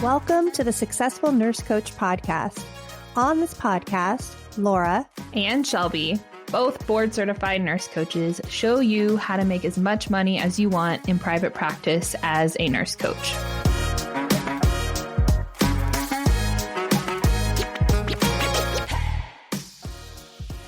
Welcome to the Successful Nurse Coach podcast. On this podcast, Laura and Shelby, both board-certified nurse coaches, show you how to make as much money as you want in private practice as a nurse coach.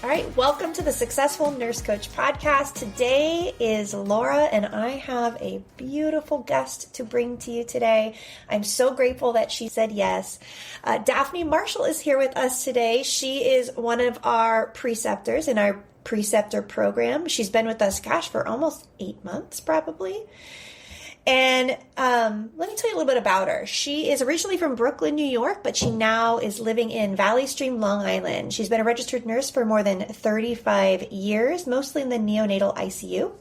All right, welcome to the Successful Nurse Coach podcast. Today is Laura, and I have a beautiful guest to bring to you today. I'm so grateful that she said yes. Daphene Marshall is here with us today. She is one of our preceptors in our preceptor program. She's been with us, for almost 8 months, probably. And let me tell you a little bit about her. She is originally from Brooklyn, New York, but she now is living in Valley Stream, Long Island. She's been a registered nurse for more than 35 years, mostly in the Neonatal ICU.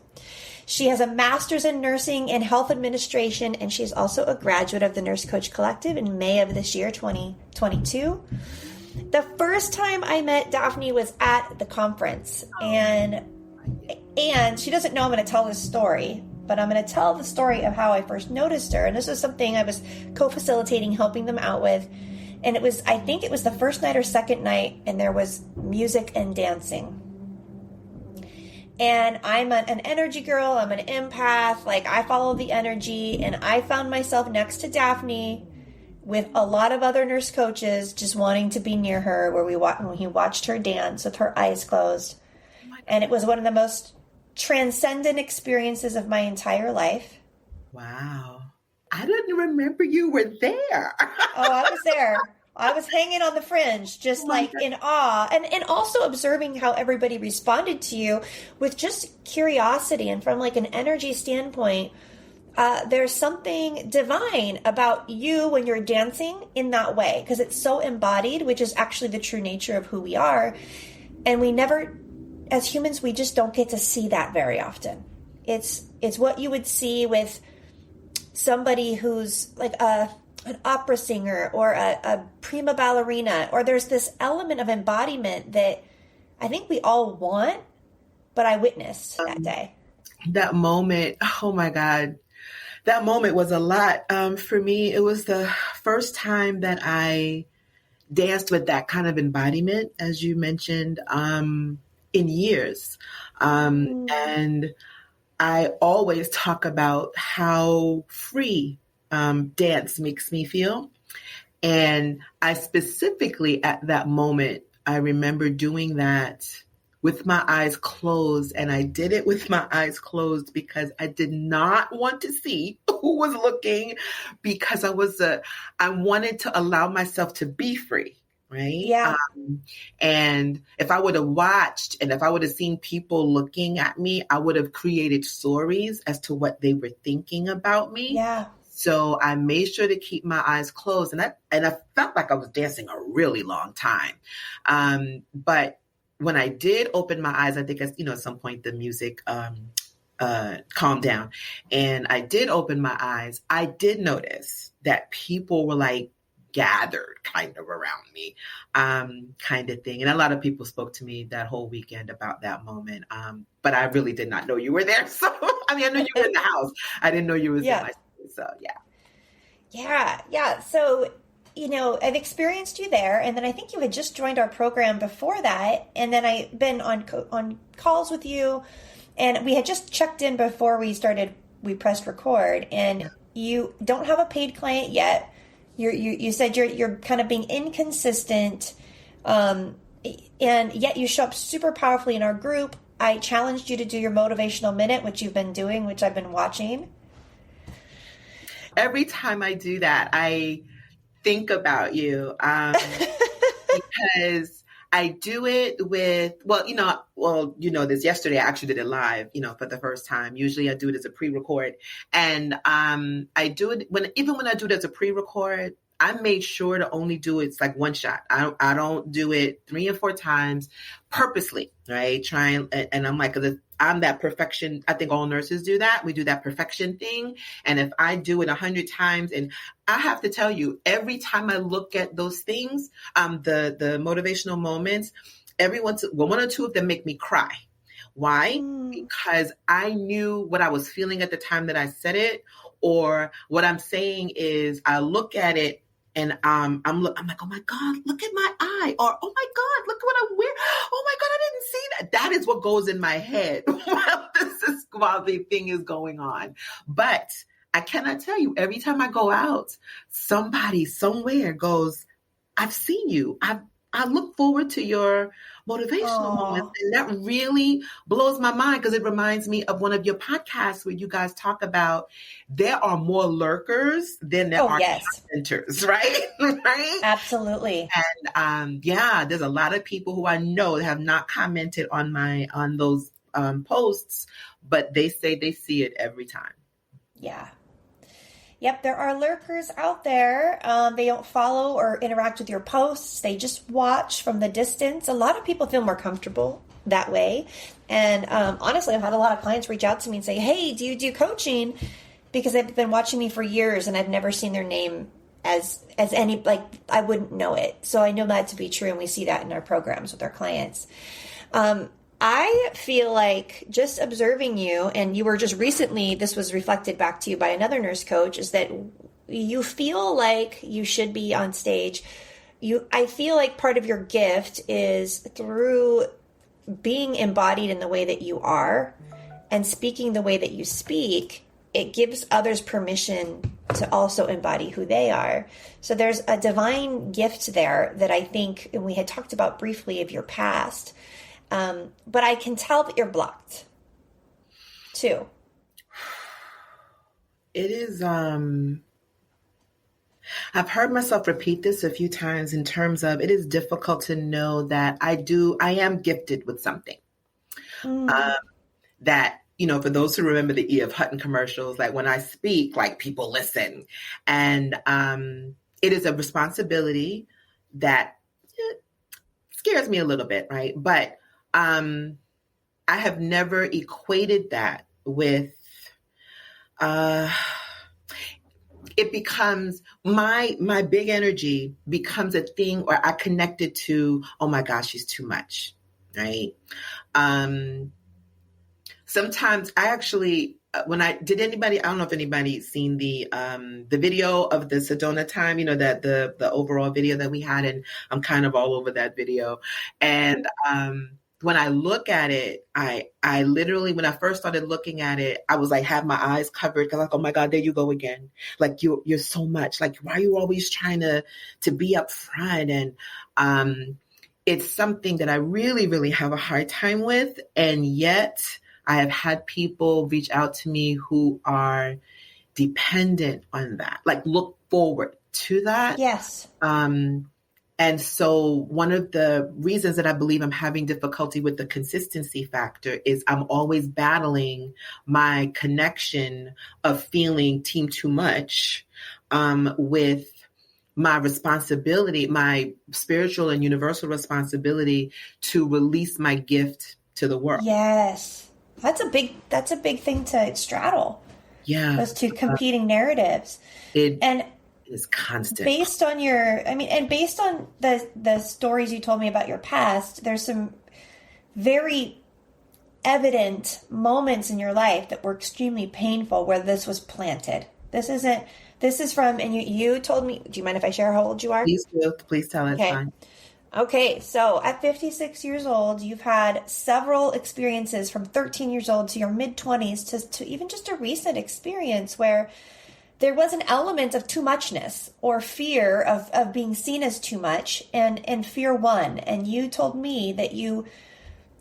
She has a master's in nursing and health administration, and she's also a graduate of the Nurse Coach Collective in May of this year, 2022. The first time I met Daphene was at the conference, and she doesn't know I'm going to tell this story, but I'm going to tell the story of how I first noticed her. And this was something I was co-facilitating, helping them out with. And I think it was the first night or second night, and there was music and dancing. And I'm an energy girl. I'm an empath. I follow the energy. And I found myself next to Daphene with a lot of other nurse coaches just wanting to be near her, when we watched her dance with her eyes closed. And it was one of the most transcendent experiences of my entire life. Wow. I didn't remember you were there. Oh, I was there. I was hanging on the fringe, just in awe, and also observing how everybody responded to you with just curiosity. And from an energy standpoint, there's something divine about you when you're dancing in that way, because it's so embodied, which is actually the true nature of who we are. And we never, as humans, we just don't get to see that very often. It's what you would see with somebody who's an opera singer or a prima ballerina, or there's this element of embodiment that I think we all want, but I witnessed that day. That moment, oh my God, that moment was a lot. For me, it was the first time that I danced with that kind of embodiment, as you mentioned, in years. And I always talk about how free dance makes me feel. And I specifically, at that moment, I remember doing that with my eyes closed. And I did it with my eyes closed because I did not want to see who was looking, because I wanted to allow myself to be free. Right. Yeah. And if I would have watched, and if I would have seen people looking at me, I would have created stories as to what they were thinking about me. Yeah. So I made sure to keep my eyes closed, and I felt like I was dancing a really long time. But when I did open my eyes, I think at some point the music calmed down, and I did open my eyes. I did notice that people were gathered kind of around me, kind of thing. And a lot of people spoke to me that whole weekend about that moment. But I really did not know you were there. So, I knew you were in the house. I didn't know you were there. So, yeah. Yeah. So, I've experienced you there. And then I think you had just joined our program before that. And then I've been on calls with you. And we had just checked in before we pressed record. And you don't have a paid client yet. You said you're kind of being inconsistent, and yet you show up super powerfully in our group. I challenged you to do your motivational minute, which you've been doing, which I've been watching. Every time I do that, I think about you, because I do it with, this yesterday, I actually did it live, for the first time. Usually I do it as a pre-record, and I do it even when I do it as a pre-record, I made sure to only do it one shot. I don't do it 3 and 4 times purposely, right? And I'm because I'm that perfection. I think all nurses do that. We do that perfection thing. And if I do it 100 times, and I have to tell you, every time I look at those things, the motivational moments, one or two of them make me cry. Why? Because I knew what I was feeling at the time that I said it, or what I'm saying is I look at it I'm like, oh my God, look at my eye, or oh my God, look at what I'm wearing. Oh my God, I didn't see that. That is what goes in my head while the thing is going on. But I cannot tell you, every time I go out, somebody somewhere goes, I've seen you. I look forward to your motivational moments. And that really blows my mind, because it reminds me of one of your podcasts where you guys talk about there are more lurkers than there are commenters, right? Right? Absolutely. And there's a lot of people who I know have not commented on those posts, but they say they see it every time. Yeah. Yep, there are lurkers out there. They don't follow or interact with your posts. They just watch from the distance. A lot of people feel more comfortable that way. And honestly, I've had a lot of clients reach out to me and say, hey, do you do coaching? Because they've been watching me for years and I've never seen their name as any, like, I wouldn't know it. So I know that to be true, and we see that in our programs with our clients. I feel like just observing you, and you were just recently, this was reflected back to you by another nurse coach, is that you feel like you should be on stage. I feel like part of your gift is through being embodied in the way that you are and speaking the way that you speak, it gives others permission to also embody who they are. So there's a divine gift there that I think, and we had talked about briefly of your past, but I can tell that you're blocked too. It is, I've heard myself repeat this a few times in terms of, it is difficult to know that I am gifted with something. That, for those who remember the E. F. Hutton commercials, like when I speak, like people listen. And it is a responsibility that scares me a little bit, right? But I have never equated that with, it becomes my big energy becomes a thing where I connect it to, oh my gosh, she's too much, right? Sometimes I actually, I don't know if anybody's seen the video of the Sedona time, that the overall video that we had, and I'm kind of all over that video. And when I look at it, I literally, when I first started looking at it, I was like, have my eyes covered, because like, oh my God, there you go again. Like you're so much, like, why are you always trying to be up front? And it's something that I really, really have a hard time with. And yet I have had people reach out to me who are dependent on that, like look forward to that. Yes. And so one of the reasons that I believe I'm having difficulty with the consistency factor is I'm always battling my connection of feeling team too much with my responsibility, my spiritual and universal responsibility to release my gift to the world. Yes. That's a big thing to straddle. Yeah. Those two competing narratives. Is constant. Based on based on the stories you told me about your past, there's some very evident moments in your life that were extremely painful where this was planted. This is from, and you told me, do you mind if I share how old you are? Please do. Please tell us. Okay. Fine. Okay, so at 56 years old, you've had several experiences from 13 years old to your mid-20s to even just a recent experience where there was an element of too muchness or fear of being seen as too much, and fear won. And you told me that you've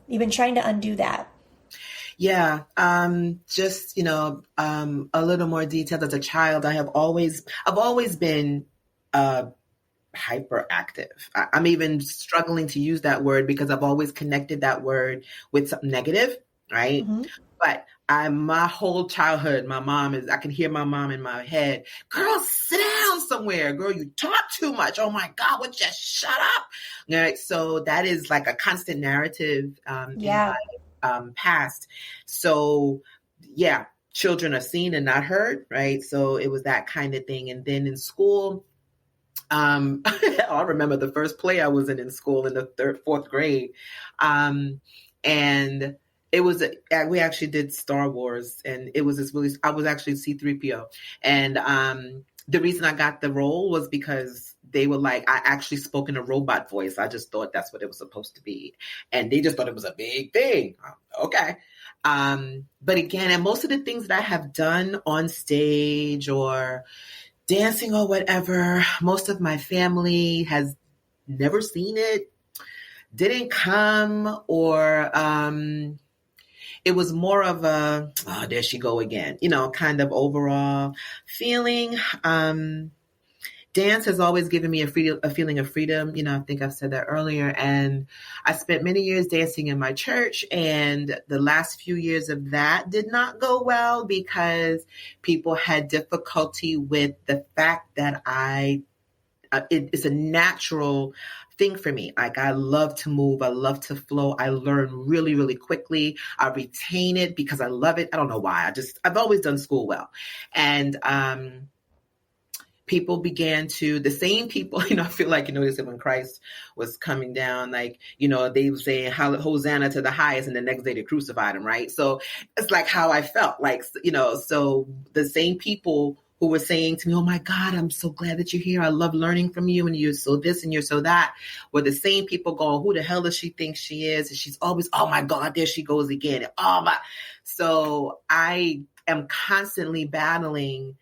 been trying to undo that. Yeah. Just, a little more detailed. As a child, I've always been hyperactive. I'm even struggling to use that word because I've always connected that word with something negative, right? Mm-hmm. But my whole childhood, I can hear my mom in my head, girl, sit down somewhere. Girl, you talk too much. Oh my God, just shut up. All right. So that is like a constant narrative in my past. So yeah, children are seen and not heard, right? So it was that kind of thing. And then in school, I remember the first play I was in school in the fourth grade. And it was, we actually did Star Wars, and it was this really, I was actually C-3PO. And the reason I got the role was because they were like, I actually spoke in a robot voice. I just thought that's what it was supposed to be. And they just thought it was a big thing. Okay. But again, and most of the things that I have done on stage or dancing or whatever, most of my family has never seen it, didn't come, or it was more of a, oh, there she go again, kind of overall feeling. Dance has always given me a feeling of freedom. I think I've said that earlier. And I spent many years dancing in my church, and the last few years of that did not go well because people had difficulty with the fact that it's a natural thing for me. Like, I love to move. I love to flow. I learn really, really quickly. I retain it because I love it. I don't know why. I've always done school well. And, people began to, the same people, I feel like, they said when Christ was coming down, like, they were saying, Hosanna to the highest, and the next day they crucified him, right? So it's like how I felt, like, so the same people who were saying to me, oh my God, I'm so glad that you're here. I love learning from you, and you're so this and you're so that, were the same people going, who the hell does she think she is? And she's always, oh my God, there she goes again. So I am constantly battling.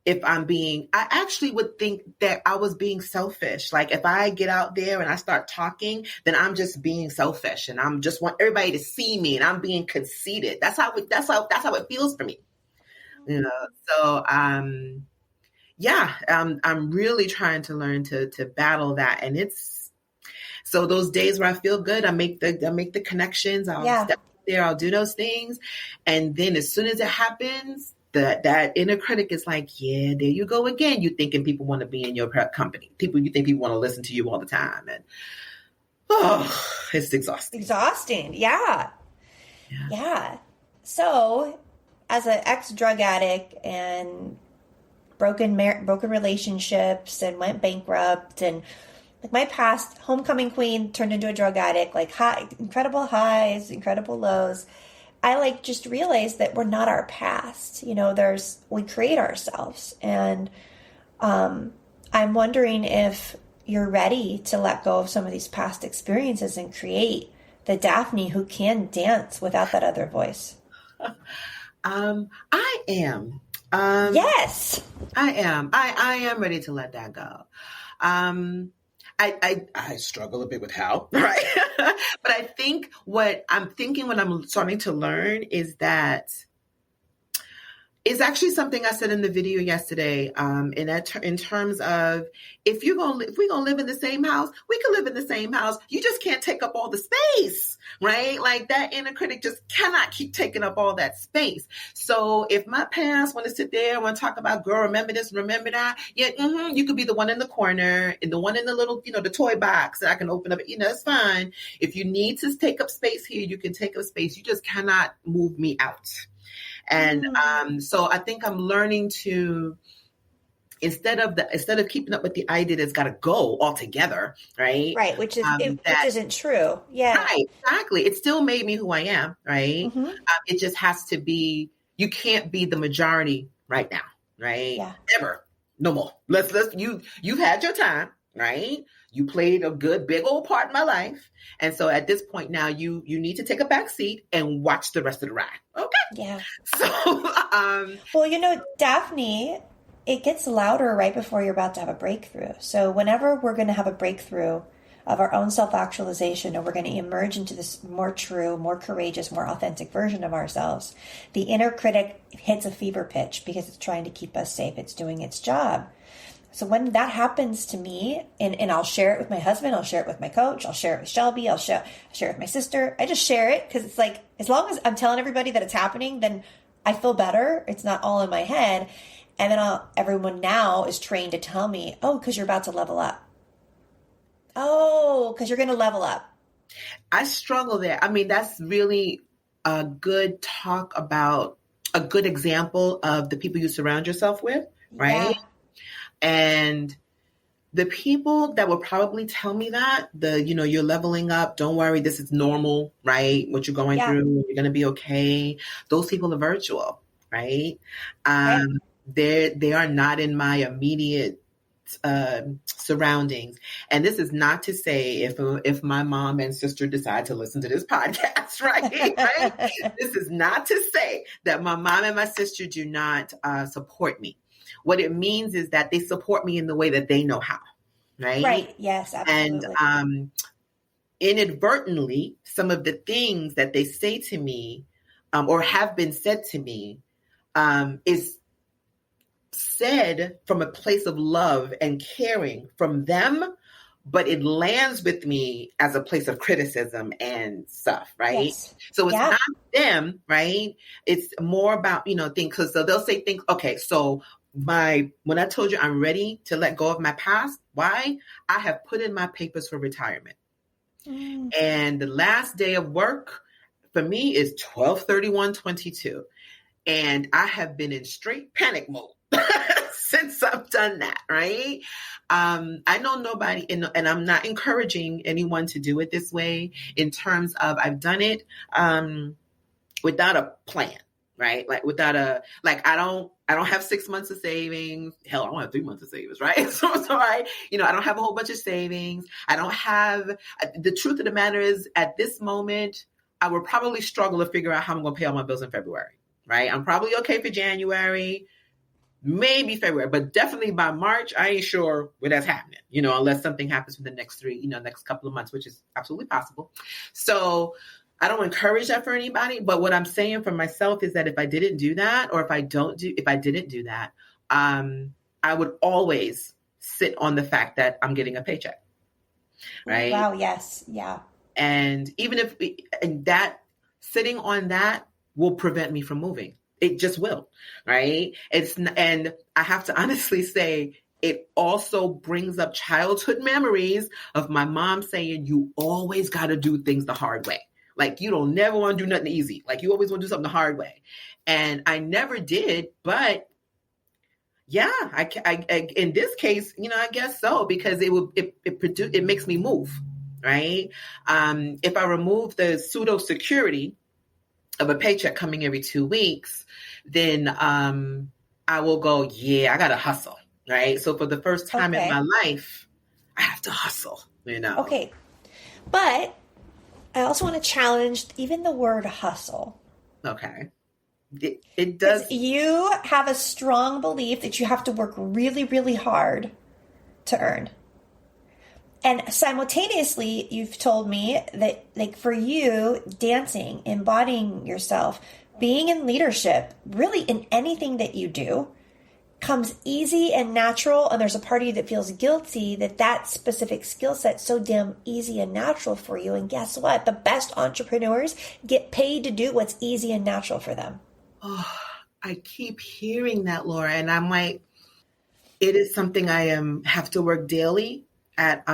I actually would think that I was being selfish. Like, if I get out there and I start talking, then I'm just being selfish, and I'm just want everybody to see me, and I'm being conceited. That's how it feels for me. So, I'm really trying to learn to battle that. And so those days where I feel good, I make the connections. I'll step there, I'll do those things. And then as soon as it happens, that inner critic is like, yeah, there you go again. You thinking people want to be in your company. You think people want to listen to you all the time. And, it's exhausting. Yeah. So, as an ex-drug addict and broken relationships and went bankrupt, and like my past homecoming queen turned into a drug addict, like incredible highs, incredible lows. I just realized that we're not our past. We create ourselves. And I'm wondering if you're ready to let go of some of these past experiences and create the Daphne who can dance without that other voice. I am. Yes, I am. I am ready to let that go. I struggle a bit with how, right? But I think what I'm starting to learn is that it's actually something I said in the video yesterday. In terms of, if we're gonna live in the same house, we can live in the same house. You just can't take up all the space, right? Like, that inner critic just cannot keep taking up all that space. So if my parents want to sit there and want to talk about, girl, remember this, remember that, you could be the one in the corner and the one in the little, the toy box that I can open up. It's fine. If you need to take up space here, you can take up space. You just cannot move me out. And so I think I'm learning to, instead of keeping up with the idea that's got to go altogether, right? Right, which isn't true. Yeah, right, exactly. It still made me who I am, right? Mm-hmm. It just has to be. You can't be the majority right now, right? Yeah. Ever, no more. You've had your time, right? You played a good big old part in my life. And so at this point now, you need to take a back seat and watch the rest of the ride. Okay. Yeah. So, well, Daphne, it gets louder right before you're about to have a breakthrough. So whenever we're going to have a breakthrough of our own self-actualization, and we're going to emerge into this more true, more courageous, more authentic version of ourselves, the inner critic hits a fever pitch because it's trying to keep us safe. It's doing its job. So when that happens to me, and I'll share it with my husband, I'll share it with my coach, I'll share it with Shelby, I'll share it with my sister. I just share it because it's like, as long as I'm telling everybody that it's happening, then I feel better. It's not all in my head. And then everyone now is trained to tell me, oh, because you're about to level up. Oh, because you're going to level up. I struggle there. I mean, that's really a good talk about, a good example of the people you surround yourself with, right? Yeah. And the people that will probably tell me that, you're leveling up, don't worry, this is normal, right? What you're going through, you're going to be okay. Those people are virtual, right? They are not in my immediate surroundings. And this is not to say if my mom and sister decide to listen to this podcast, right? This is not to say that my mom and my sister do not support me. What it means is that they support me in the way that they know how, right? Right. Yes, absolutely. And inadvertently, some of the things that they say to me or have been said to me is said from a place of love and caring from them, but it lands with me as a place of criticism and stuff, right? Yes. So it's not them, right? It's more about, things. Because so they'll say things, okay, so when I told you I'm ready to let go of my past, why? I have put in my papers for retirement. And the last day of work for me is 12/31/22. And I have been in straight panic mode since I've done that, right? I know nobody, and I'm not encouraging anyone to do it this way in terms of I've done it without a plan, right? Like I don't have 6 months of savings. Hell, I don't have 3 months of savings, right? So I don't have a whole bunch of savings. I don't have, the truth of the matter is at this moment, I would probably struggle to figure out how I'm going to pay all my bills in February, right? I'm probably okay for January, maybe February, but definitely by March, I ain't sure where that's happening, unless something happens in the next next couple of months, which is absolutely possible. So I don't encourage that for anybody, but what I'm saying for myself is that if I didn't do that, or if I didn't do that, I would always sit on the fact that I'm getting a paycheck, right? Wow. Yes. Yeah. And even if that sitting on that will prevent me from moving, it just will, right? And I have to honestly say, it also brings up childhood memories of my mom saying, you always got to do things the hard way. Like, you don't never want to do nothing easy. Like, you always want to do something the hard way. And I never did, but yeah, I in this case, I guess so, because it makes me move, right? If I remove the pseudo security of a paycheck coming every 2 weeks, then I will go, I got to hustle, right? So for the first time in my life, I have to hustle, Okay. But I also want to challenge even the word hustle. Okay. It does. You have a strong belief that you have to work really, really hard to earn. And simultaneously, you've told me that, like, for you, dancing, embodying yourself, being in leadership, really in anything that you do, comes easy and natural, and there's a part of you that feels guilty that specific skill set's so damn easy and natural for you. And guess what? The best entrepreneurs get paid to do what's easy and natural for them. Oh, I keep hearing that, Laura, and I'm like, it is something I have to work daily at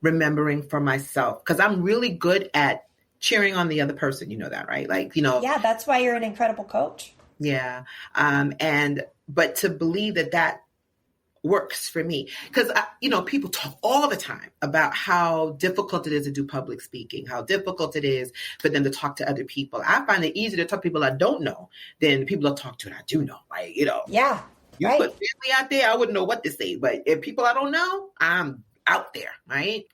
remembering for myself, because I'm really good at cheering on the other person. You know that, right? Like, Yeah, that's why you're an incredible coach. Yeah. But to believe that works for me, because, people talk all the time about how difficult it is to do public speaking, how difficult it is for them to talk to other people. I find it easier to talk to people I don't know than people I talk to that I do know, right? Yeah. You put family out there, I wouldn't know what to say, but if people I don't know, I'm out there, right?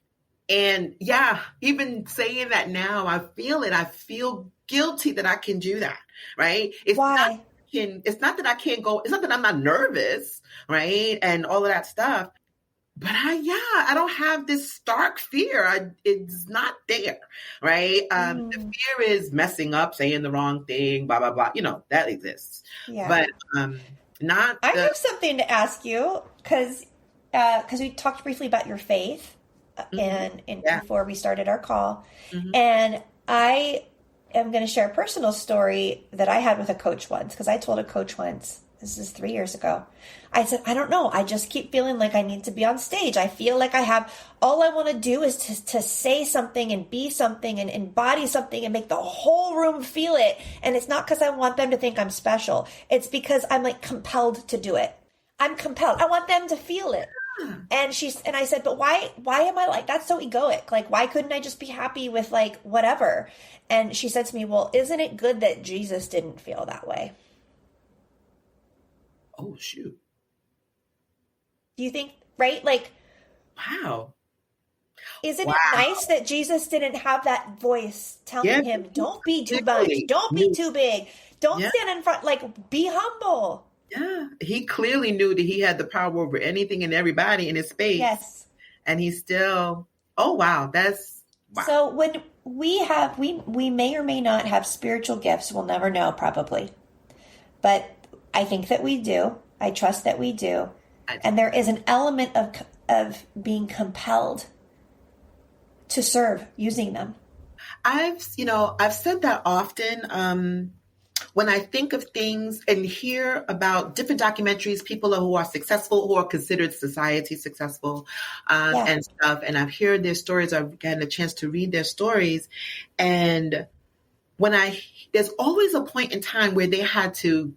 And yeah, even saying that now, I feel it. I feel guilty that I can do that, right? Why? It's not that I can't go. It's not that I'm not nervous, right? And all of that stuff. But I don't have this stark fear. It's not there, right? The fear is messing up, saying the wrong thing, blah, blah, blah. That exists. Yeah. But not. I have something to ask you, because we talked briefly about your faith and before we started our call. Mm-hmm. And I am going to share a personal story that I had with a coach once, because I told a coach once, this is 3 years ago, I said, I don't know. I just keep feeling like I need to be on stage. I feel like all I want to do is to say something and be something and embody something and make the whole room feel it. And it's not because I want them to think I'm special. It's because I'm like compelled to do it. I'm compelled. I want them to feel it. And I said, but why am I like, that's so egoic? Like, why couldn't I just be happy with like whatever? And she said to me, well, isn't it good that Jesus didn't feel that way? Oh, shoot. Do you think, right? Like, Wow. isn't Wow. it nice that Jesus didn't have that voice Yeah. telling him, don't be too much, Clearly don't be knew. too big, don't Yeah. stand in front, like, be humble. Yeah. He clearly knew that he had the power over anything and everybody in his space. Yes. And he still, oh, wow. That's, wow. So when we may or may not have spiritual gifts, we'll never know probably. But I think that we do. I trust that we do. And there is an element of being compelled to serve using them. I've said that often. When I think of things and hear about different documentaries, people who are successful, who are considered society successful, and stuff, and I've heard their stories, I've gotten a chance to read their stories, and there's always a point in time where they had to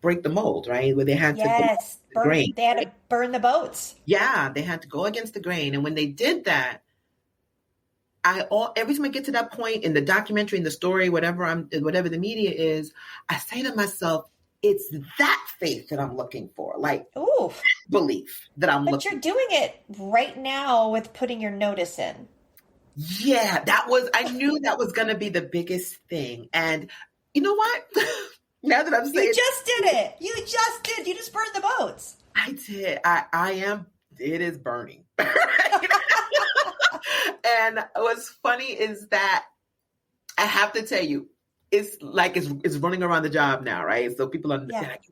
break the mold, right? Where they had to go against the grain. They had to burn the boats. Yeah, they had to go against the grain, and when they did that, every time I get to that point in the documentary, in the story, whatever the media is, I say to myself, it's that faith that I'm looking for, like belief that I'm looking for. But you're doing it right now with putting your notice in. Yeah, I knew that was going to be the biggest thing. And you know what? Now that I'm saying You just did it. You just did. You just burned the boats. I did. It is burning. And what's funny is that I have to tell you, it's like it's running around the job now, right? So people are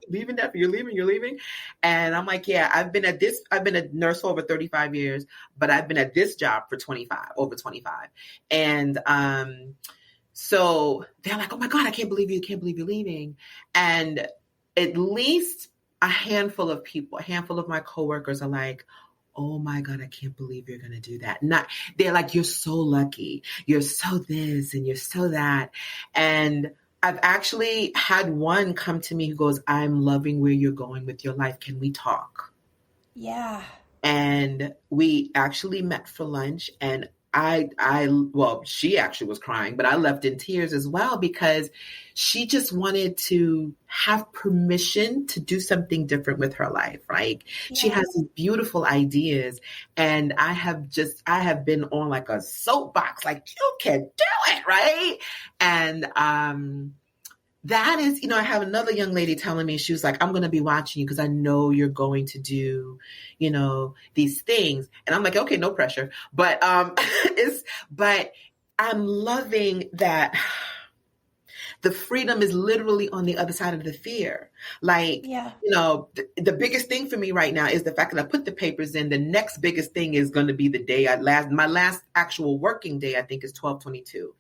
leaving that, you're leaving. And I'm like, yeah, I've been a nurse for over 35 years, but I've been at this job for over 25. And so they're like, oh my God, I can't believe you're leaving. And at least a handful of my coworkers are like, oh my God, I can't believe you're going to do that. They're like, you're so lucky. You're so this and you're so that. And I've actually had one come to me who goes, I'm loving where you're going with your life. Can we talk? Yeah. And we actually met for lunch, and she actually was crying, but I left in tears as well, because she just wanted to have permission to do something different with her life. Right? Yeah. She has these beautiful ideas, and I have been on like a soapbox, like, you can do it. Right. And, that is, I have another young lady telling me, she was like, I'm going to be watching you because I know you're going to do, these things. And I'm like, okay, no pressure. But, but I'm loving that the freedom is literally on the other side of the fear. Like, the biggest thing for me right now is the fact that I put the papers in. The next biggest thing is going to be the day my last actual working day, I think, is 12/22.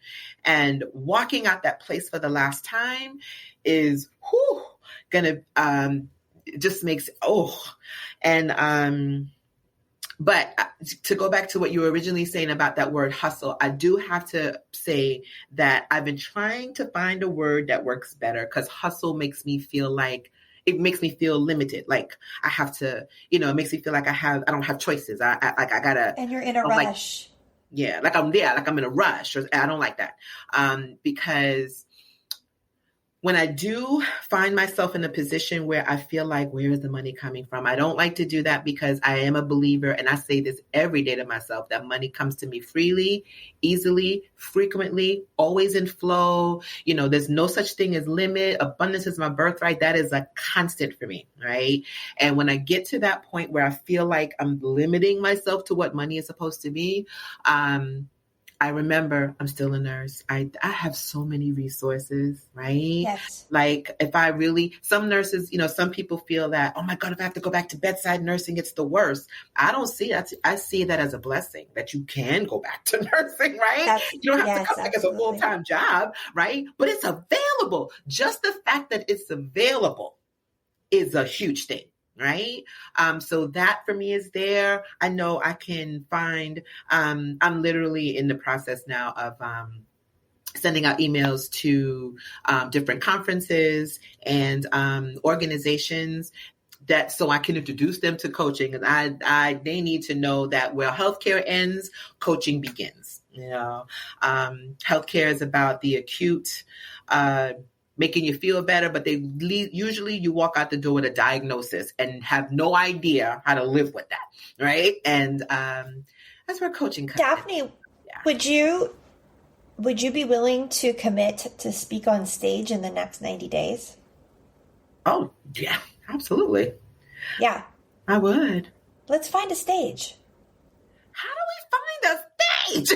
And walking out that place for the last time is gonna just makes but to go back to what you were originally saying about that word hustle, I do have to say that I've been trying to find a word that works better, because hustle makes me feel like, it makes me feel limited. Like I have to, it makes me feel like I don't have choices. I gotta. And you're in a rush. Like I'm in a rush, or I don't like that. Because when I do find myself in a position where I feel like, where is the money coming from? I don't like to do that, because I am a believer, and I say this every day to myself, that money comes to me freely, easily, frequently, always in flow. There's no such thing as limit. Abundance is my birthright. That is a constant for me, right? And when I get to that point where I feel like I'm limiting myself to what money is supposed to be, I remember I'm still a nurse. I have so many resources, right? Yes. Like some nurses, some people feel that, oh my God, if I have to go back to bedside nursing, it's the worst. I don't see that. I see that as a blessing, that you can go back to nursing, right? You don't have to come back as a full-time job, right? But it's available. Just the fact that it's available is a huge thing. Right. So that for me is there. I know I can find, I'm literally in the process now of, sending out emails to, different conferences and, organizations so I can introduce them to coaching. And they need to know that where healthcare ends, coaching begins. Healthcare is about the acute, making you feel better, but usually you walk out the door with a diagnosis and have no idea how to live with that, right? And that's where coaching comes Daphne, in. Yeah. Would you be willing to commit to speak on stage in the next 90 days? Oh, yeah, absolutely. Yeah. I would. Let's find a stage. How do we find a stage?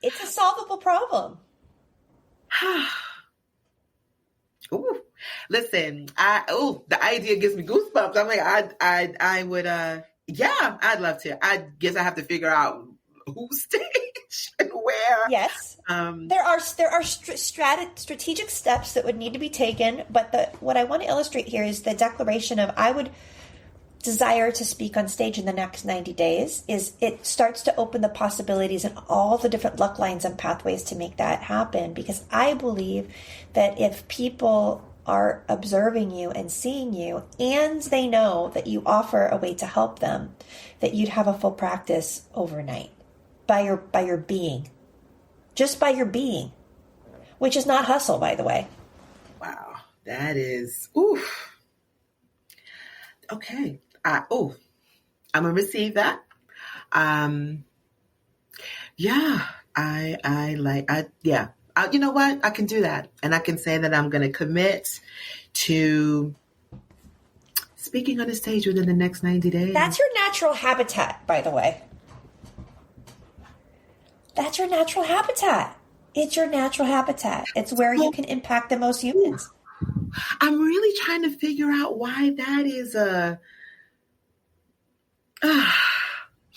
It's a solvable problem. Ooh, listen, the idea gives me goosebumps. I'm like, I would, yeah, I'd love to. I guess I have to figure out whose stage and where. Yes. There are strategic steps that would need to be taken, but what I want to illustrate here is the declaration of I would desire to speak on stage in the next 90 days. Is it starts to open the possibilities and all the different luck lines and pathways to make that happen, because I believe that if people are observing you and seeing you and they know that you offer a way to help them, that you'd have a full practice overnight by your being, just by your being, which is not hustle, by the way. Wow, that is oof. Okay. I'm gonna receive that. Yeah, you know what? I can do that. And I can say that I'm going to commit to speaking on the stage within the next 90 days. That's your natural habitat, by the way. That's your natural habitat. It's your natural habitat. It's where you can impact the most humans. I'm really trying to figure out why that is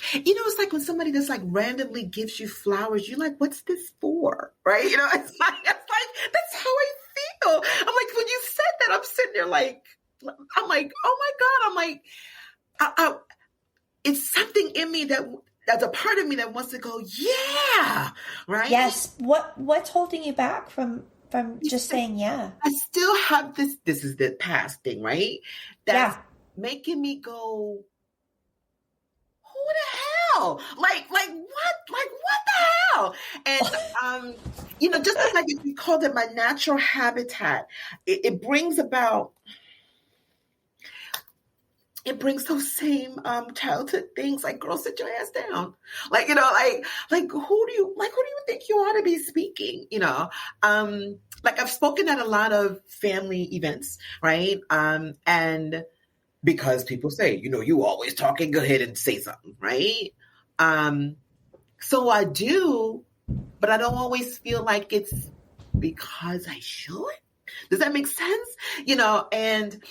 it's like when somebody just like randomly gives you flowers, you're like, what's this for? Right? It's like, that's how I feel. I'm like, when you said that, I'm sitting there like, I'm like, oh my God. I'm like, it's something in me that's a part of me that wants to go, yeah. Right. Yes. What's holding you back from just saying, yeah? I still have this is the past thing, right? That's making me go, who the hell? Like what? Like what the hell? And just like if you called it my natural habitat, it brings those same childhood things like, girl, sit your ass down. Like, like who do you think you ought to be speaking? Like I've spoken at a lot of family events, right? And because people say, you always talking, go ahead and say something, right? So I do, but I don't always feel like it's because I should. Does that make sense? And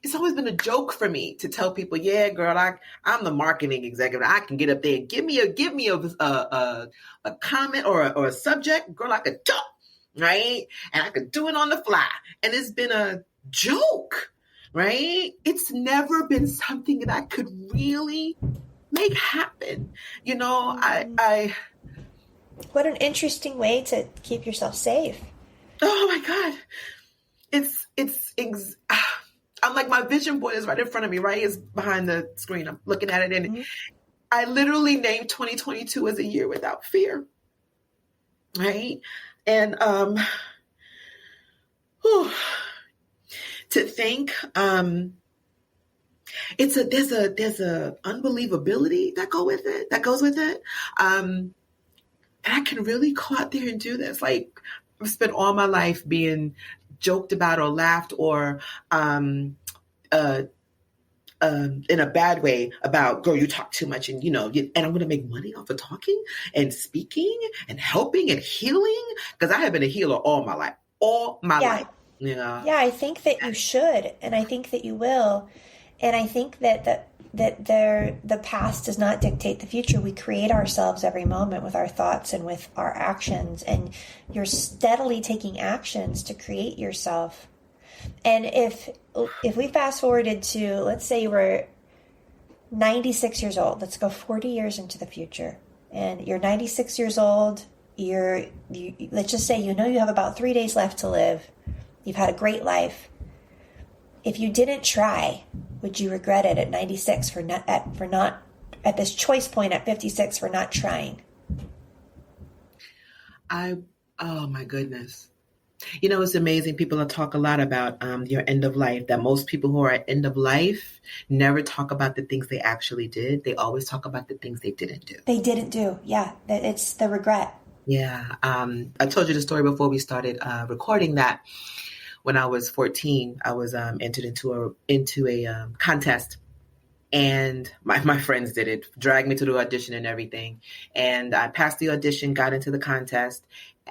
it's always been a joke for me to tell people, yeah, girl, I'm the marketing executive. I can get up there and give me a comment or a subject, girl, I could talk, right? And I could do it on the fly. And it's been a joke, right? It's never been something that I could really make happen. What an interesting way to keep yourself safe. Oh my God. I'm like, my vision board is right in front of me, right? It's behind the screen. I'm looking at it. And I literally named 2022 as a year without fear. Right. And, to think, there's a unbelievability that goes with it. And I can really go out there and do this. Like I've spent all my life being joked about or laughed or in a bad way about, girl, you talk too much and and I'm going to make money off of talking and speaking and helping and healing, because I have been a healer all my life. Yeah, I think that you should, and I think that you will, and I think that the past does not dictate the future. We create ourselves every moment with our thoughts and with our actions, and you're steadily taking actions to create yourself. And if we fast forwarded to, let's say you were 96 years old, let's go 40 years into the future, and you're 96 years old, let's just say you have about 3 days left to live. You've had a great life. If you didn't try, would you regret it at 96 for not at this choice point at 56 for not trying? Oh my goodness. You know, it's amazing. People talk a lot about your end of life, that most people who are at end of life never talk about the things they actually did. They always talk about the things they didn't do. They didn't do. Yeah. It's the regret. Yeah. I told you the story before we started recording that when I was 14, I was entered into a contest. And my friends did it, dragged me to the audition and everything. And I passed the audition, got into the contest,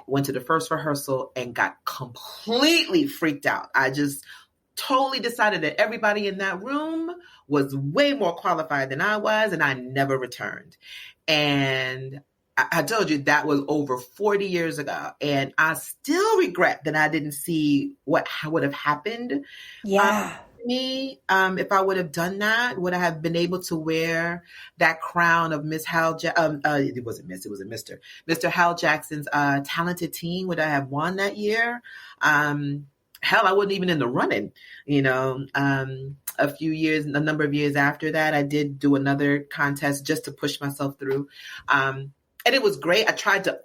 went to the first rehearsal and got completely freaked out. I just totally decided that everybody in that room was way more qualified than I was, and I never returned. And I told you that was over 40 years ago. And I still regret that I didn't see what would have happened. Yeah. Me, if I would have done that, would I have been able to wear that crown of Miss Hal? It wasn't Miss, it was a Mr. Hal Jackson's talented teen? Would I have won that year? Hell, I wasn't even in the running. You know, a number of years after that, I did do another contest just to push myself through, and it was great.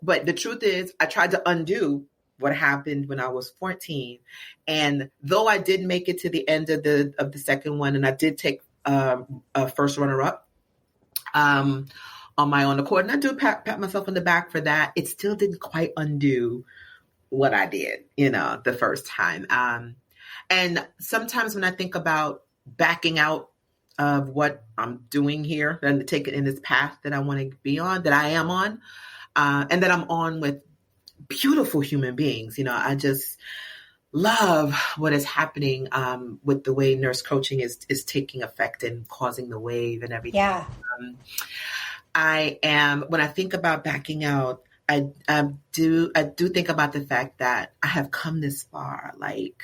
But the truth is, I tried to undo what happened when I was 14. And though I did make it to the end of the second one, and I did take a first runner up on my own accord, and I do pat myself on the back for that, it still didn't quite undo what I did, you know, the first time. And sometimes when I think about backing out of what I'm doing here and take it in this path that I want to be on, that I am on, and that I'm on with beautiful human beings. You know, I just love what is happening with the way nurse coaching is taking effect and causing the wave and everything. Yeah. When I think about backing out, I do think about the fact that I have come this far. Like,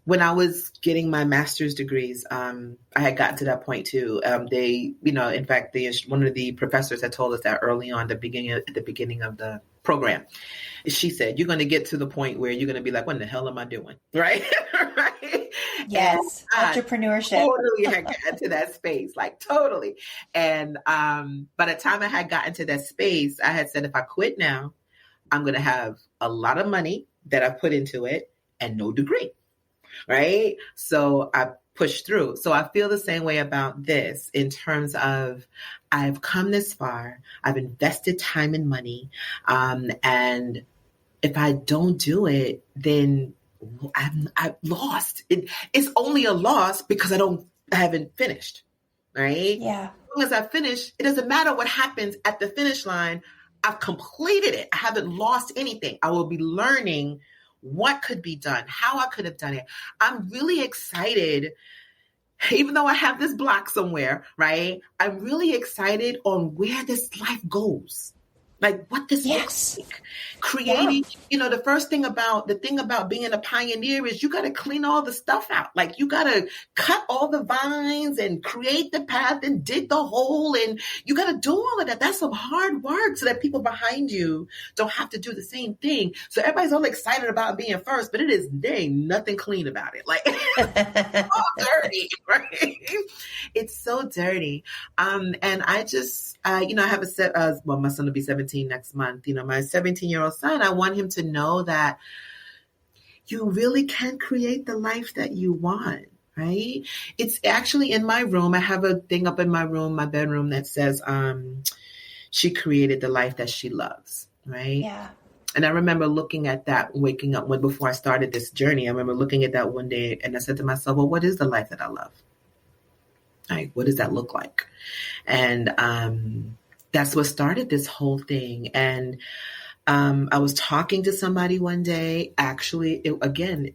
when I was getting my master's degrees, I had gotten to that point too. In fact, one of the professors had told us that early on, at the beginning of the program. She said, "You're going to get to the point where you're going to be like, what the hell am I doing?" Right? Right? Yes. Entrepreneurship. Totally had gotten to that space, like totally. And by the time I had gotten to that space, I had said, if I quit now, I'm going to have a lot of money that I put into it and no degree. Right? So I pushed through. So I feel the same way about this in terms of I've come this far. I've invested time and money. And if I don't do it, then I've lost. It's only a loss because I haven't finished. Right? Yeah. As long as I finish, it doesn't matter what happens at the finish line. I've completed it. I haven't lost anything. I will be learning what could be done, how I could have done it. I'm really excited, even though I have this block somewhere, right? I'm really excited on where this life goes. Like what this looks like. Creating, the thing about being a pioneer is you got to clean all the stuff out. Like you got to cut all the vines and create the path and dig the hole. And you got to do all of that. That's some hard work so that people behind you don't have to do the same thing. So everybody's all excited about being first, but there ain't nothing clean about it. Like it's all dirty, right? It's so dirty. And I just, I have my son will be 17 next month. My 17-year-old son, I want him to know that you really can create the life that you want, right? It's actually in my room. I have a thing up in my room, my bedroom, that says, she created the life that she loves, right? Yeah. And I remember looking at that, waking up before I started this journey. I remember looking at that one day and I said to myself, well, what is the life that I love? Like, what does that look like? And, that's what started this whole thing. And I was talking to somebody one day, actually,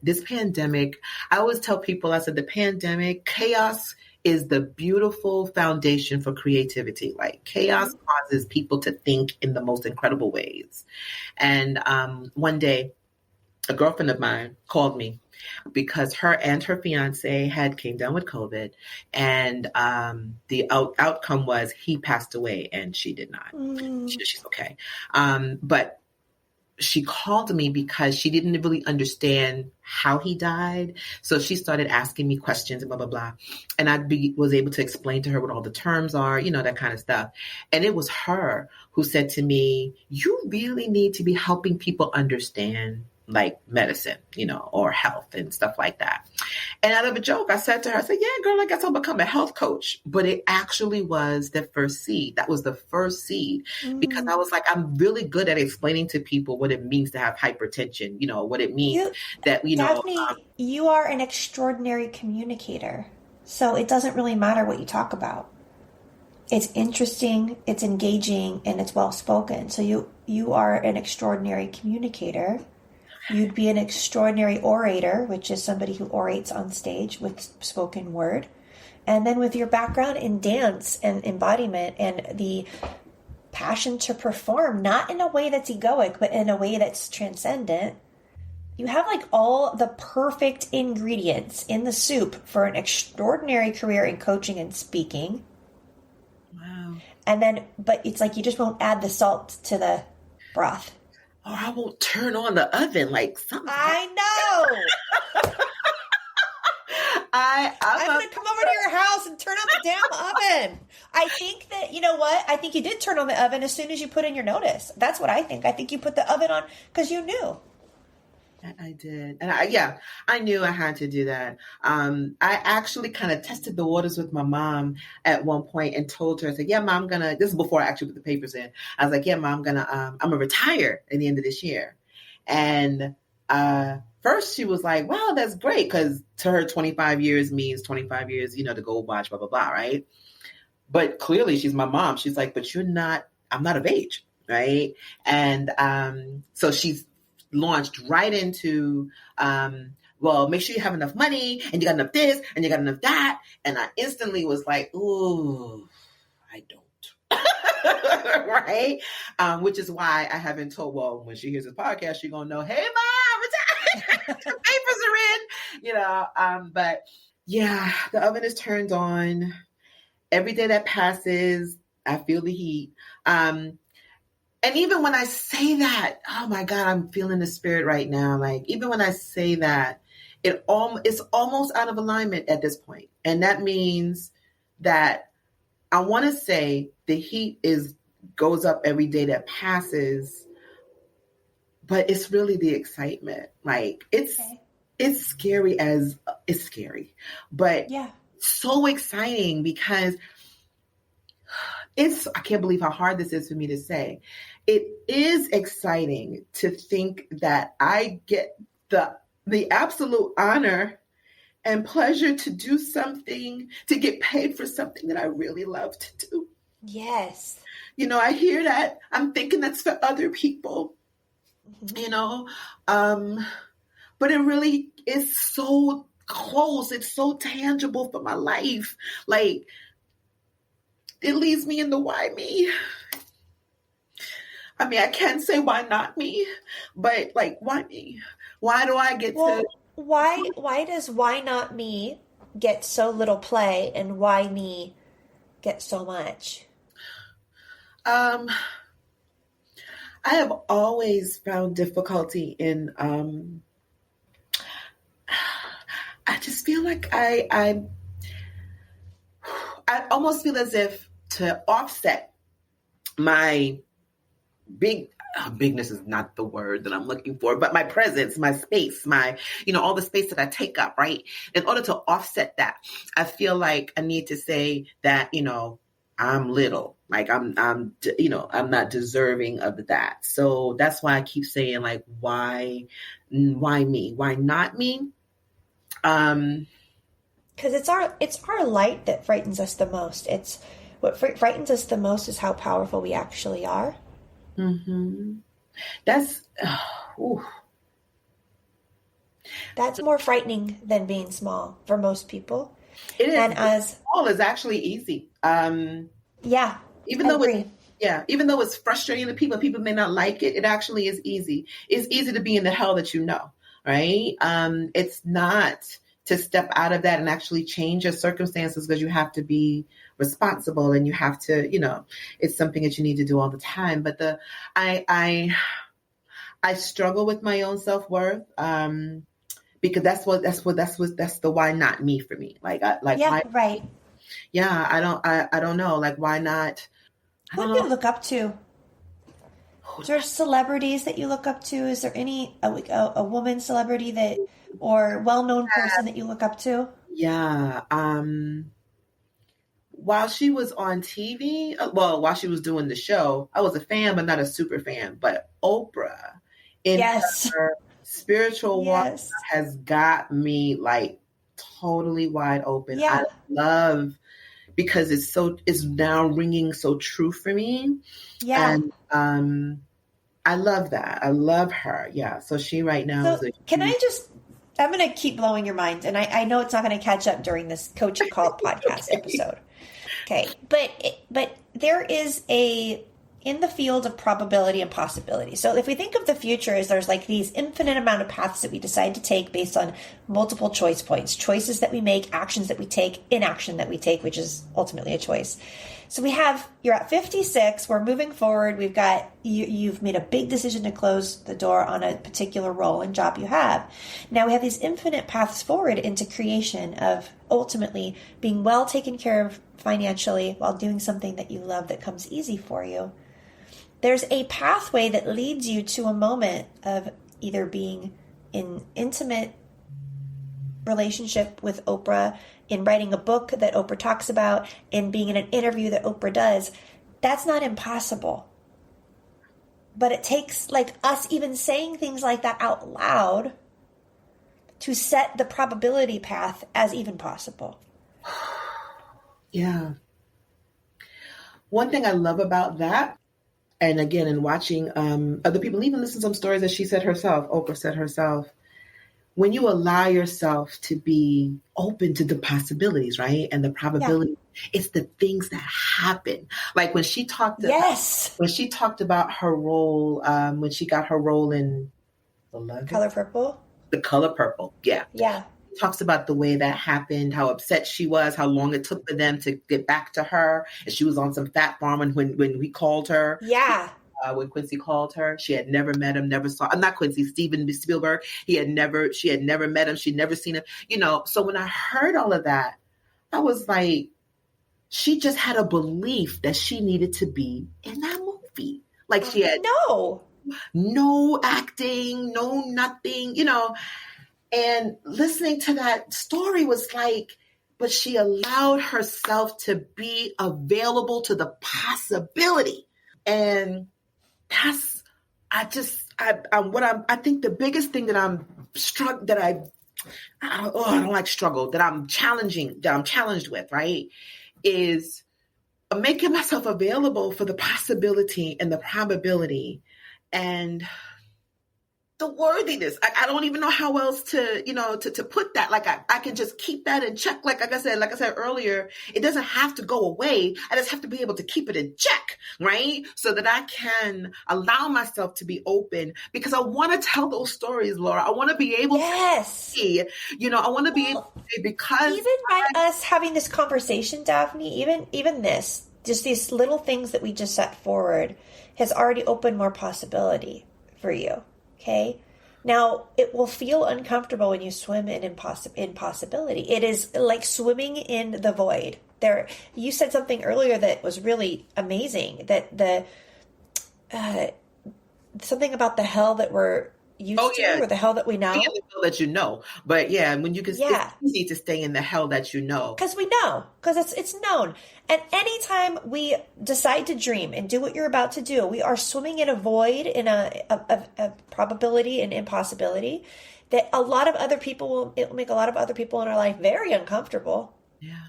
this pandemic, I always tell people, I said, the pandemic, chaos is the beautiful foundation for creativity. Like chaos causes people to think in the most incredible ways. And one day, a girlfriend of mine called me because her and her fiance had came down with COVID, and the outcome was he passed away and she did not. She's okay. But she called me because she didn't really understand how he died. So she started asking me questions and blah, blah, blah. And was able to explain to her what all the terms are, that kind of stuff. And it was her who said to me, you really need to be helping people understand like medicine, or health and stuff like that. And out of a joke, I said to her, I said, yeah, girl, I guess I'll become a health coach. But it actually was the first seed. That was the first seed because I was like, I'm really good at explaining to people what it means to have hypertension, what it means Daphne, you are an extraordinary communicator. So it doesn't really matter what you talk about. It's interesting, it's engaging, and it's well-spoken. So you are an extraordinary communicator. You'd be an extraordinary orator, which is somebody who orates on stage with spoken word. And then with your background in dance and embodiment and the passion to perform, not in a way that's egoic, but in a way that's transcendent, you have like all the perfect ingredients in the soup for an extraordinary career in coaching and speaking. Wow. And then, but it's like you just won't add the salt to the broth. Or I won't turn on the oven like something. I know. I'm going to come over to your house and turn on the damn oven. I think that, you know what? I think you did turn on the oven as soon as you put in your notice. That's what I think. I think you put the oven on because you knew. I did. And I knew I had to do that. I actually kind of tested the waters with my mom at one point and told her, I said, yeah, Mom, this is before I actually put the papers in. I was like, yeah, Mom, I'm going to retire at the end of this year. And, first she was like, wow, that's great. Because to her, 25 years means 25 years, to go watch, blah, blah, blah. Right. But clearly she's my mom. She's like, but I'm not of age. Right. And, so she's launched right into, make sure you have enough money and you got enough this and you got enough that. And I instantly was like, ooh, I don't. Right. Which is why I haven't told, when she hears this podcast, she's going to know, hey, Mom, the papers are in, but yeah, the oven is turned on. Every day that passes, I feel the heat. And even when I say that, oh my God, I'm feeling the spirit right now. Like, even when I say that, it's almost out of alignment at this point. And that means that I want to say the heat goes up every day that passes, but it's really the excitement. Like, it's scary it's scary, but yeah, so exciting because I can't believe how hard this is for me to say. It is exciting to think that I get the absolute honor and pleasure to do something, to get paid for something that I really love to do. Yes. I hear that. I'm thinking that's for other people, but it really is so close. It's so tangible for my life. Like, it leaves me in the why me. I mean, I can't say why not me, but like, why me? Why do I get to? Why does why not me get so little play and why me get so much? I have always found difficulty in, I just feel like I almost feel as if to offset my bigness is not the word that I'm looking for, but my presence, my space, my, all the space that I take up, right? In order to offset that, I feel like I need to say that, I'm little, like I'm not deserving of that. So that's why I keep saying like, why me? Why not me? Because it's our light that frightens us the most. It's what frightens us the most is how powerful we actually are. Mm-hmm. That's more frightening than being small for most people. It is. And as small is actually easy. Yeah. Even though it's frustrating to people may not like it. It actually is easy. It's easy to be in the hell that right? It's not to step out of that and actually change your circumstances because you have to be responsible and you have to, it's something that you need to do all the time. But I I struggle with my own self-worth. Because that's the why not me for me. Yeah, why, right. yeah, I don't know. Like, why not? I Who don't do you know. look up to? Is there celebrities that you look up to? Is there a woman celebrity that, or well-known person that you look up to? Yeah. While she was on TV, while she was doing the show, I was a fan, but not a super fan. But Oprah, in Yes. her spiritual walk, Yes. has got me like totally wide open. Yeah. I love, because it's now ringing so true for me. Yeah. And I love that. I love her. Yeah. So she right now So is a can I huge. just, I'm going to keep blowing your mind, and I know it's not going to catch up during this Coaching Call podcast episode. Okay. But there is in the field of probability and possibility. So if we think of the future as there's like these infinite amount of paths that we decide to take based on multiple choice points, choices that we make, actions that we take, inaction that we take, which is ultimately a choice. So you're at 56, we're moving forward. We've got, you've made a big decision to close the door on a particular role and job you have. Now we have these infinite paths forward into creation of ultimately being well taken care of financially while doing something that you love that comes easy for you. There's a pathway that leads you to a moment of either being in intimate relationship with Oprah, in writing a book that Oprah talks about, in being in an interview that Oprah does. That's not impossible. But it takes like us even saying things like that out loud to set the probability path as even possible. Yeah. One thing I love about that, and again, in watching other people, even listen to some stories that she said herself, Oprah said herself, when you allow yourself to be open to the possibilities, right? And the probability, it's the things that happen. Like when she talked about her role, when she got her role in Color Purple. The Color Purple. Yeah. Yeah. Talks about the way that happened, how upset she was, how long it took for them to get back to her. And she was on some fat farm when we called her. Yeah. When Quincy called her, she had never met him, never saw, not Quincy, Steven Spielberg. She had never met him. She'd never seen him, So when I heard all of that, I was like, she just had a belief that she needed to be in that movie. Like she had no acting, no nothing, And listening to that story was like, but she allowed herself to be available to the possibility. And that's, I think the biggest thing that I'm challenged with, right, is making myself available for the possibility and the probability and the worthiness. I don't even know how else to put that. Like I can just keep that in check. Like I said earlier, it doesn't have to go away. I just have to be able to keep it in check, right? So that I can allow myself to be open, because I want to tell those stories, Laura. I want to be able to see, I want to be able to say, because even by us having this conversation, Daphne, even this, just these little things that we just set forward has already opened more possibility for you. Okay. Now, it will feel uncomfortable when you swim in impossibility. It is like swimming in the void. You said something earlier that was really amazing, that something about the hell that we're used to, or the hell that we know. The hell that you know. But yeah, when you can, it's easy to stay in the hell that you know. Because we know, because it's known. And anytime we decide to dream and do what you're about to do, we are swimming in a void, in a probability and impossibility that it will make a lot of other people in our life very uncomfortable. Yeah.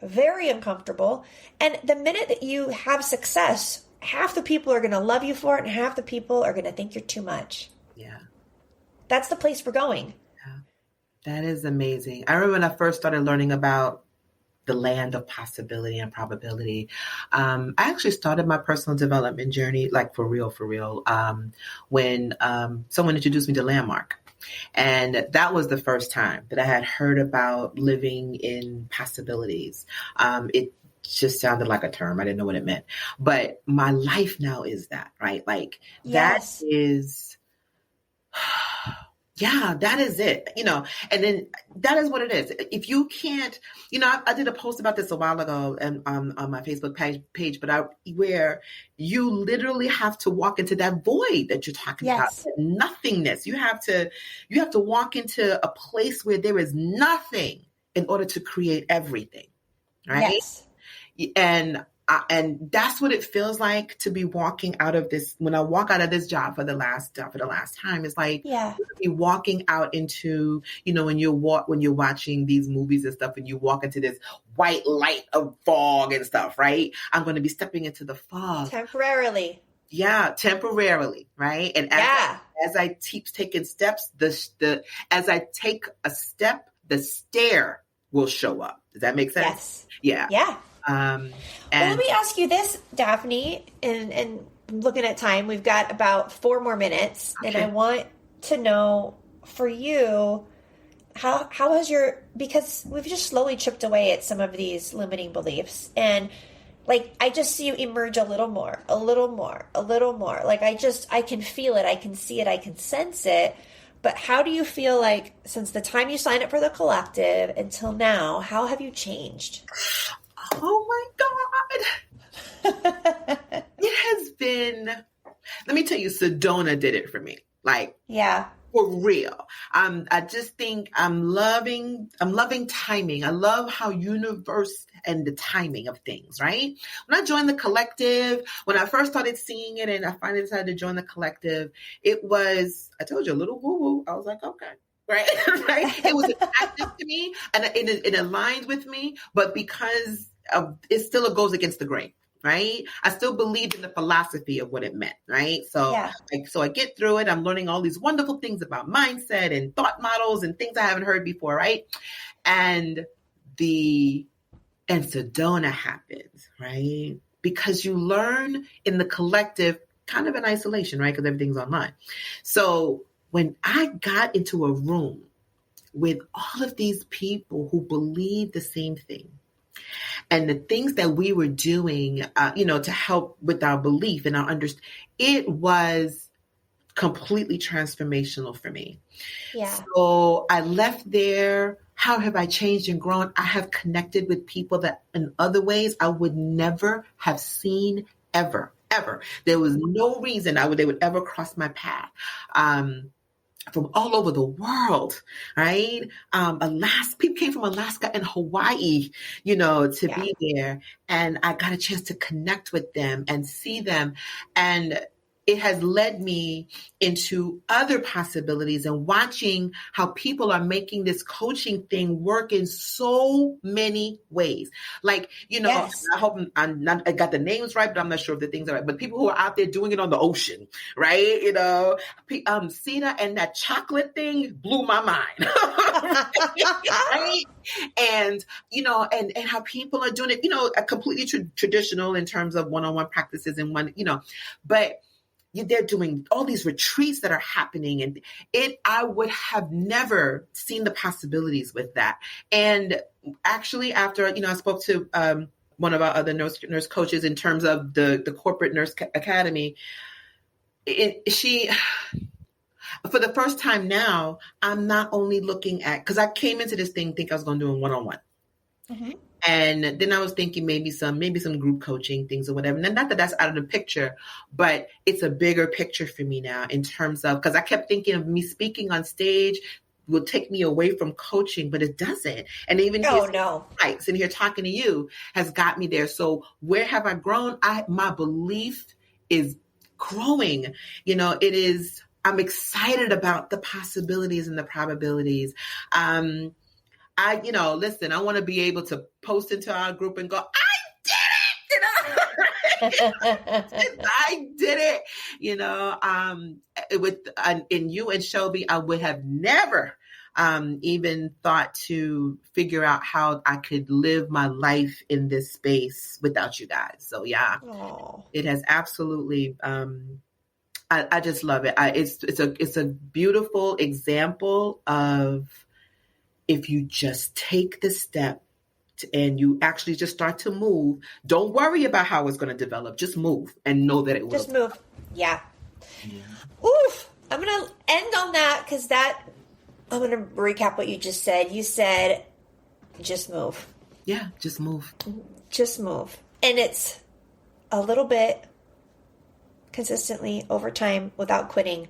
Very uncomfortable. And the minute that you have success, half the people are going to love you for it, and half the people are going to think you're too much. Yeah. That's the place we're going. Yeah. That is amazing. I remember when I first started learning about the land of possibility and probability. I actually started my personal development journey, like for real, when someone introduced me to Landmark. And that was the first time that I had heard about living in possibilities. It just sounded like a term. I didn't know what it meant. But my life now is that, right? Like that is Yeah, that is it, and then that is what it is. If you can't, I did a post about this a while ago and on my Facebook page, but where you literally have to walk into that void that you're talking about, nothingness. You have to walk into a place where there is nothing in order to create everything, right? Yes. And that's what it feels like to be walking out of this. When I walk out of this job for the last time, it's like be walking out into, when you're watching these movies and stuff, and you walk into this white light of fog and stuff, right? I'm going to be stepping into the fog temporarily. Yeah, temporarily, right? And as I keep taking steps, as I take a step, the stair will show up. Does that make sense? Yes. Yeah. Well, let me ask you this, Daphne, and looking at time, we've got about 4 more minutes, and I want to know for you, how has because we've just slowly chipped away at some of these limiting beliefs, and like, I just see you emerge a little more. Like, I can feel it, I can see it, I can sense it. But how do you feel like, since the time you signed up for the collective until now, how have you changed? Oh my God. It has been, let me tell you, Sedona did it for me. Like, for real. I just think I'm loving timing. I love how universe and the timing of things, right? When I joined the collective, when I first started seeing it and I finally decided to join the collective, it was, I told you, a little woo-woo. I was like, okay. Right. It was attractive to me and it aligned with me, but because it still goes against the grain, right? I still believed in the philosophy of what it meant, right? So, so I get through it. I'm learning all these wonderful things about mindset and thought models and things I haven't heard before, right? And Sedona happens, right? Because you learn in the collective, kind of in isolation, right? Because everything's online. So when I got into a room with all of these people who believe the same thing, and the things that we were doing, to help with our belief and our understanding, it was completely transformational for me. Yeah. So I left there. How have I changed and grown? I have connected with people that in other ways I would never have seen ever. There was no reason they would ever cross my path. From all over the world, right? People came from Alaska and Hawaii, to be there. And I got a chance to connect with them and see them. And it has led me into other possibilities and watching how people are making this coaching thing work in so many ways. Like, I hope I got the names right, but I'm not sure if the things are right. But people who are out there doing it on the ocean, right? Sita and that chocolate thing blew my mind. Right? And, and how people are doing it, completely traditional in terms of one-on-one practices and but they're doing all these retreats that are happening, and I would have never seen the possibilities with that. And actually, after, I spoke to one of our other nurse coaches in terms of the corporate nurse academy, she, for the first time now, I'm not only looking at, because I came into this thing think I was going to do a one-on-one. Mm-hmm. And then I was thinking maybe some group coaching things or whatever. And not that that's out of the picture, but it's a bigger picture for me now in terms of, because I kept thinking of me speaking on stage will take me away from coaching, but it doesn't. And even sitting here talking to you has got me there. So where have I grown? My belief is growing. I'm excited about the possibilities and the probabilities. Listen, I want to be able to post into our group and go, I did it, I did it, in you and Shelby, I would have never even thought to figure out how I could live my life in this space without you guys. So It has absolutely, I just love it. It's a beautiful example of, if you just take the step and you actually just start to move, don't worry about how it's going to develop. Just move and know that it will. Just move. Yeah. Oof. I'm going to end on that because I'm going to recap what you just said. You said, just move. Yeah, just move. Just move. And it's a little bit consistently over time without quitting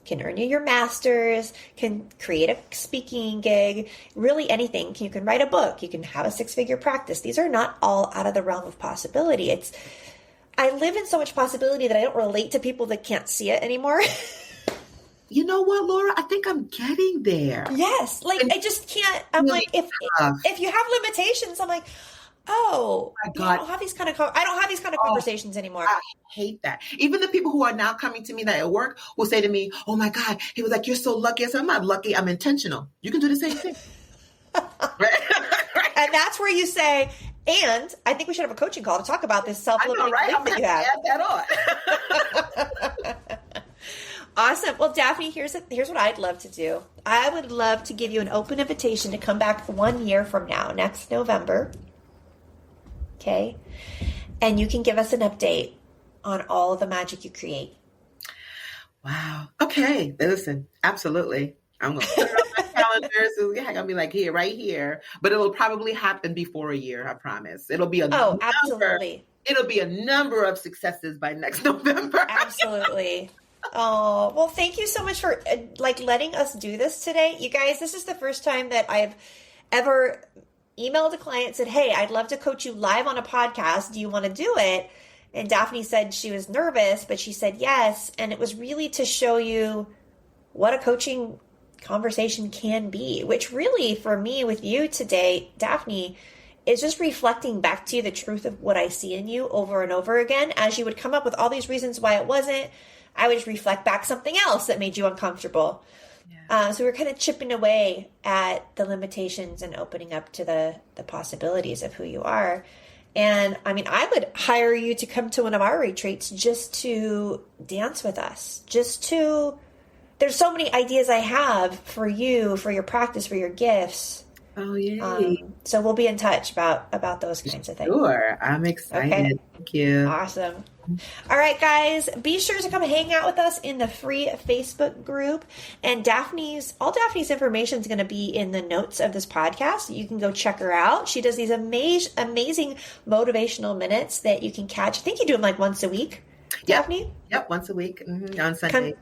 can earn you your master's, can create a speaking gig, really anything. You can write a book. You can have a 6-figure practice. These are not all out of the realm of possibility. I live in so much possibility that I don't relate to people that can't see it anymore. You know what, Laura? I think I'm getting there. Yes. Like, I just can't. I'm really like, if you have limitations, I'm like, oh my God. I don't have these kind of conversations anymore. I hate that. Even the people who are now coming to me that at work will say to me, oh my God, he was like, you're so lucky. I said, I'm not lucky. I'm intentional. You can do the same thing. And that's where you say, and I think we should have a coaching call to talk about this self-limiting belief that you have. Add that on. Awesome. Well, Daphene, here's what I'd love to do. I would love to give you an open invitation to come back 1 year from now, next November. Okay. And you can give us an update on all of the magic you create. Wow. Okay. Listen, absolutely. I'm going to put it on my calendar. So I'm going to be like, here, right here. But it'll probably happen before a year, I promise. It'll be absolutely. It'll be a number of successes by next November. Absolutely. Oh, well, thank you so much for letting us do this today. You guys, this is the first time that I've ever emailed a client and said, hey, I'd love to coach you live on a podcast. Do you want to do it? And Daphene said she was nervous, but she said yes. And it was really to show you what a coaching conversation can be, which really for me with you today, Daphene, is just reflecting back to you the truth of what I see in you over and over again. As you would come up with all these reasons why it wasn't, I would just reflect back something else that made you uncomfortable. Yeah. So we're kind of chipping away at the limitations and opening up to the possibilities of who you are. And I mean, I would hire you to come to one of our retreats just to dance with us. There's so many ideas I have for you, for your practice, for your gifts. Oh, yeah. So we'll be in touch about those kinds of things. Sure. I'm excited. Okay. Thank you. Awesome. All right, guys, be sure to come hang out with us in the free Facebook group. And all Daphne's information is going to be in the notes of this podcast. You can go check her out. She does these amazing motivational minutes that you can catch. I think you do them like once a week, Daphene? Yep, once a week on Sunday.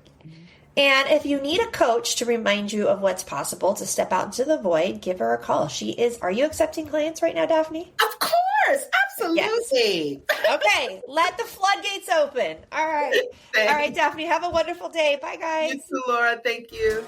And if you need a coach to remind you of what's possible to step out into the void, give her a call. Are you accepting clients right now, Daphene? Of course. Absolutely. Yes. Okay. Let the floodgates open. All right. All right, Daphene. Have a wonderful day. Bye, guys. You too, Laura. Thank you.